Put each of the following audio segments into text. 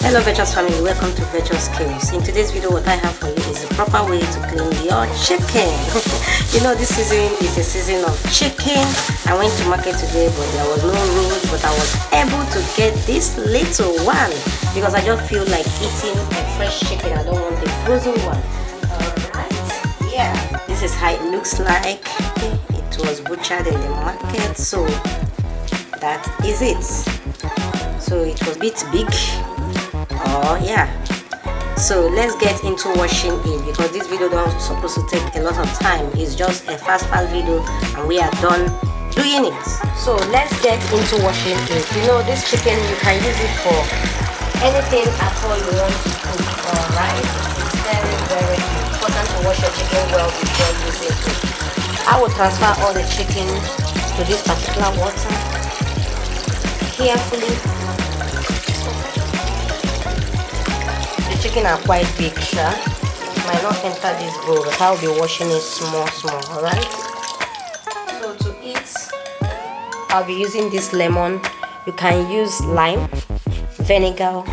Hello Virtuous family, welcome to Virtuous Skills. In today's video, what I have for you is the proper way to clean your chicken. You know, this season is a season of chicken. I went to market today, but there was no road, but I was able to get this little one because I just feel like eating a fresh chicken. I don't want a frozen one. Alright, yeah, this is how it looks like. It was butchered in the market, so that is it. So it was a bit big. Oh yeah, so let's get into washing it because this video don't supposed to take a lot of time. It's just a fast video and we are done doing it. So let's get into washing it. You know, this chicken, you can use it for anything at all you want to cook. Alright, it's very important to wash your chicken well before using it. I will transfer all the chicken to this particular water carefully. Chicken are quite big, sure. Might not enter this bowl, but I'll be washing it small, alright? So to eat, I'll be using this lemon. You can use lime, vinegar,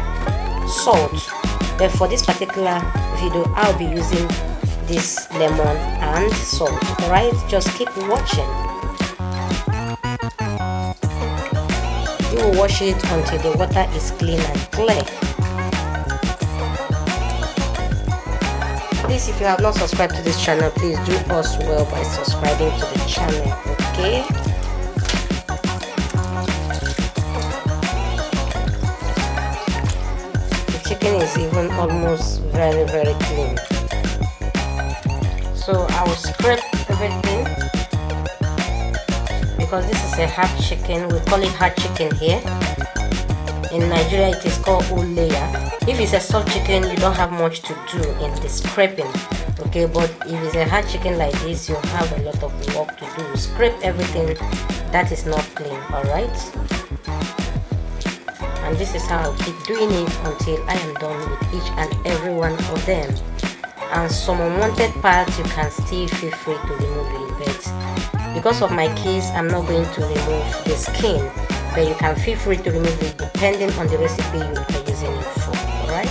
salt. But for this particular video, I'll be using this lemon and salt, alright? Just keep watching. You will wash it until the water is clean and clear. Please, if you have not subscribed to this channel, please do us well by subscribing to the channel, okay? The chicken is even almost very clean. So I will scrape everything because this is a hard chicken. We call it hard chicken here. In Nigeria, it is called uleya. If it's a soft chicken, you don't have much to do in the scraping, okay? But if it's a hard chicken like this, you have a lot of work to do. Scrape everything that is not clean, alright? And this is how I'll keep doing it until I am done with each and every one of them. And some unwanted parts, you can still feel free to remove it, but because of my case, I'm not going to remove the skin. But you can feel free to remove it depending on the recipe you are using it for, alright?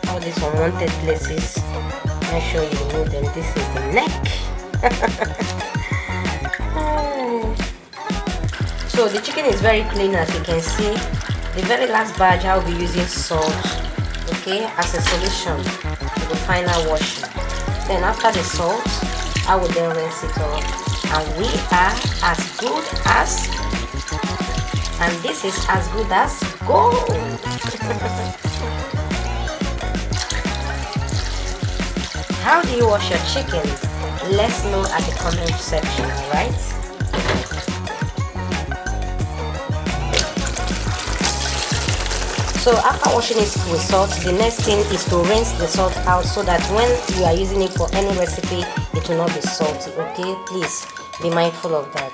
All these unwanted places, make sure you remove them. This is the neck. So the chicken is very clean, as you can see. The very last batch, I'll be using salt, okay, as a solution to the final washing. Then after the salt, I will then rinse it off, and we are as good as, and this is as good as gold. How do you wash your chicken? Let's know at the comment section, alright? So after washing it with salt, the next thing is to rinse the salt out so that when you are using it for any recipe, it will not be salty, okay? Please be mindful of that.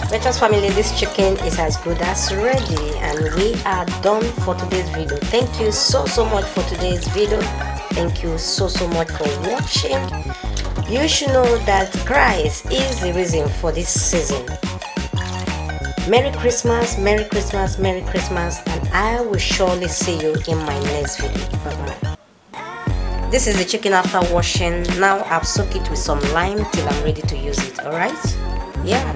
Virtuous family, this chicken is as good as ready and we are done for today's video. Thank you so much for today's video. Thank you so much for watching. You should know that Christ is the reason for this season. Merry Christmas, Merry Christmas, Merry Christmas, and I will surely see you in my next video. Bye-bye. This is the chicken after washing. Now I've soaked it with some lime till I'm ready to use it, alright? Yeah.